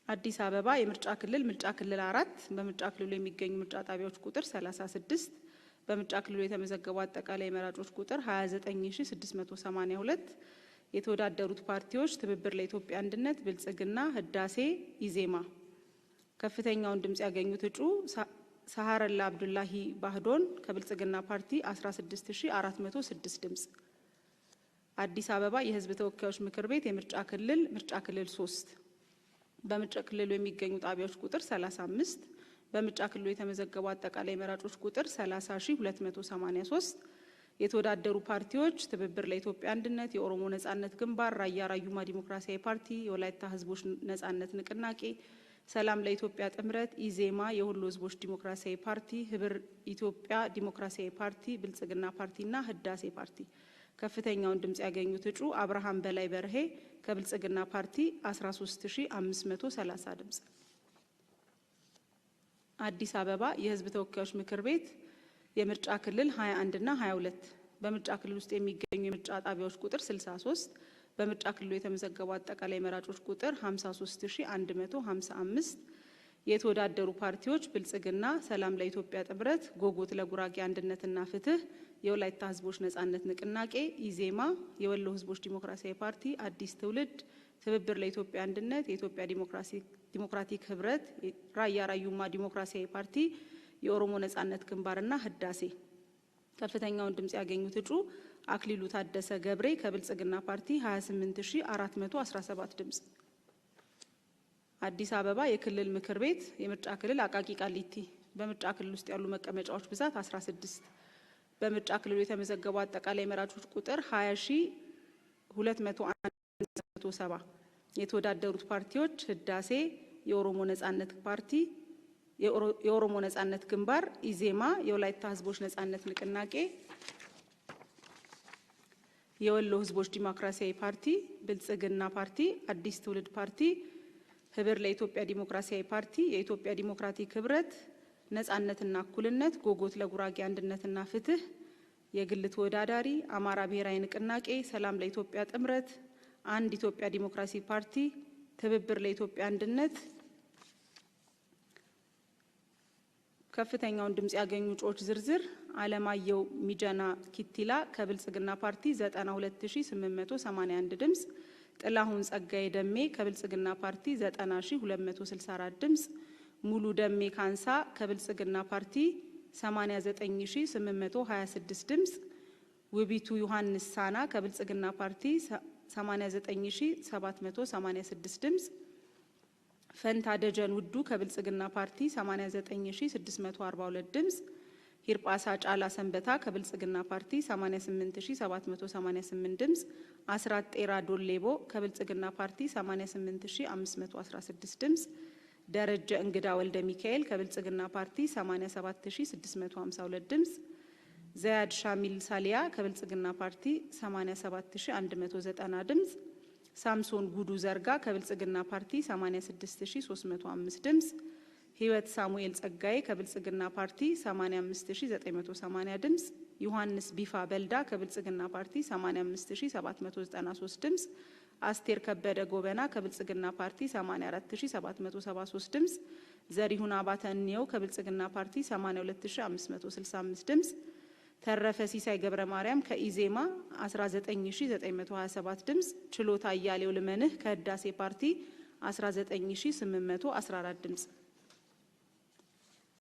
አዲስ አበባ የምርጫ ክልል ምርጫ ክልል 4 በምርጫ ክልሉ የሚገኙ ምርጫ ጣቢያዎች ቁጥር 36 በምርጫ ክልሉ የተመዘገቡ አጠቃላይ መራጮች ቁጥር 29682 የተወዳደሩት ፓርቲዎች ትብብር ለኢትዮጵያ አንድነት፣ ብልጽግና፣ ህዳሴ፣ ኢዜማ። ከፍተኛውን ድምጽ ያገኙት እጩ ሳሃረላ አብዱላሂ ባህዶን ከብልጽግና ፓርቲ 16406 ድምጽ። አዲስ አበባ የህዝብ ተወካዮች ምክር ቤት የምርጫ ክልል ምርጫ ክልል 3 በምርጫ ክልሉ የሚገኙ ጣቢያዎች ቁጥር 35 በምርጫ ክልሉ የተመዘገቡ አጠቃላይ መራጮች ቁጥር 30283 የተወዳደሩ ፓርቲዎች ትብብር ለኢትዮጵያ አንድነት፣ የኦሮሞ ነጻነት ግንባር፣ ራያ ራዩማ ዲሞክራሲያዊ ፓርቲ፣ የወላይታ ህዝቦች ነጻነት ንቅናቄ፣ ሰላም ለኢትዮጵያ ጥምረት፣ ኢዜማ፣ የሁሉ ህዝቦች ዲሞክራሲያዊ ፓርቲ፣ ህብር ኢትዮጵያ ዲሞክራሲያዊ ፓርቲ፣ ብልጽግና ፓርቲና ህዳሴ ፓርቲ። ከፍተኛውን ድምጽ ያገኙት እጩ አብርሃም በላይ በርሄ ከብልጽግና ፓርቲ 13530 ድምጽ። አዲስ አበባ የህዝብ ተወካዮች ምክር ቤት የምርጫ ክልል 21 እና 22 በምርጫ ክልል ውስጥ የሚገኙ የምርጫ ጣቢያዎች ቁጥር 63 በምርጫ ክልሉ የተመዘገቡ አጠቃላይ መራጮች ቁጥር 53155 የተወዳደሩ ፓርቲዎች ብልጽግና፣ ሰላም ለኢትዮጵያ ጥምረት፣ ጎጎት ለጉራጌ አንድነትና ፍትህ፣ የወላይታ ህዝቦች ነጻነት ንቅናቄ፣ ኢዜማ፣ የወሎ ህዝቦች ዲሞክራሲያዊ ፓርቲ፣ አዲስ ትውልድ፣ ትብብር ለኢትዮጵያ አንድነት፣ የኢትዮጵያ ዲሞክራቲክ ህብረት፣ ራያ ራዩማ ዲሞክራሲያዊ ፓርቲ፣ የኦሮሞ ነጻነት ግንባርና ህዳሴ። ከፍተኛውን ድምጽ ያገኙት እጩ አክሊሉ ታደሰ ገብሬ ከብልጽግና ፓርቲ 28417 ድምጽ። አዲስ አበባ የክልል ምክር ቤት የምርጫ ክልል አቃቂ ቃሊቲ በምርጫ ክልል ውስጥ ያሉ መቀመጫዎች ብዛት 16 በምርጫ ክልሉ የተመዘገቡ አጠቃላይ መራጮች ቁጥር 20217 የተወዳደሩት ፓርቲዎች ህዳሴ፣ የኦሮሞ ነጻነት ፓርቲ፣ የኦሮሞ ነጻነት ግንባር፣ ኢዜማ፣ የወላይታ ህዝቦች ነጻነት ንቅናቄ፣ የወሎ ህዝቦች ዲሞክራሲያዊ ፓርቲ፣ ብልጽግና ፓርቲ፣ አዲስ ትውልድ ፓርቲ፣ ህብር ለኢትዮጵያ ዲሞክራሲያዊ ፓርቲ፣ የኢትዮጵያ ዲሞክራቲክ ህብረት፣ ነጻነትና እኩልነት፣ ጎጎት ለጉራጌ አንድነትና ፍትህ፣ የግል ተወዳዳሪ፣ አማራ ብሔራዊ ንቅናቄ፣ ሰላም ለኢትዮጵያ ጥምረት፣ አንድ ኢትዮጵያ ዲሞክራሲ ፓርቲ፣ ትብብር ለኢትዮጵያ አንድነት። ከፍተኛውን ድምጽ ያገኙ እጩዎች ዝርዝር አለማየሁ ሚጀና ኪቲላ ከብልጽግና ፓርቲ 92881 ድምጽ፣ ጥላሁን ጸጋዬ ደሜ ከብልጽግና ፓርቲ 90264 ድምጽ፣ ሙሉ ደሜ ካንሳ ከብልጽግና ፓርቲ 89826 ድምጽ፣ ውቢቱ ዮሐንስ ሳና ከብልጽግና ፓርቲ 89786 ድምጽ፣ ፈንታ ደጀን ውዱ ከብልጽግና ፓርቲ 89642 ድምጽ፣ ሂርጳሳ ጫላ ሰንበታ ከብልጽግና ፓርቲ 88788 ድምጽ፣ አስራት ጤራ ዶሌቦ ከብልጽግና ፓርቲ 88516 ድምጽ፣ ደረጀ እንግዳ ወልደ ሚካኤል ከብልጽግና ፓርቲ 87652 ድምጽ፣ ዘያድ ሻሚል ሳሊያ ከብልጽግና ፓርቲ 87190 ድምጽ፣ ሳምሶን ጉዱ ዘርጋ ከብልጽግና ፓርቲ 86305 ድምጽ፣ ህይወት ሳሙኤል ጸጋዬ ከብልጽግና ፓርቲ 85980 ድምጽ፣ ዮሐንስ ቢፋ በልዳ ከብልጽግና ፓርቲ 85793 ድምጽ፣ አስቴር ከበደ ጎበና ከብልጽግና ፓርቲ 84773 ድምጽ፣ ዘሪሁን አባተ እንየው ከብልጽግና ፓርቲ 82565 ድምጽ፣ ተረፈ ሲሳይ ገብረ ማርያም ከኢዜማ 19927 ድምጽ፣ ችሎታ እያሌው ልመንህ ከህዳሴ ፓርቲ 19814 ድምጽ።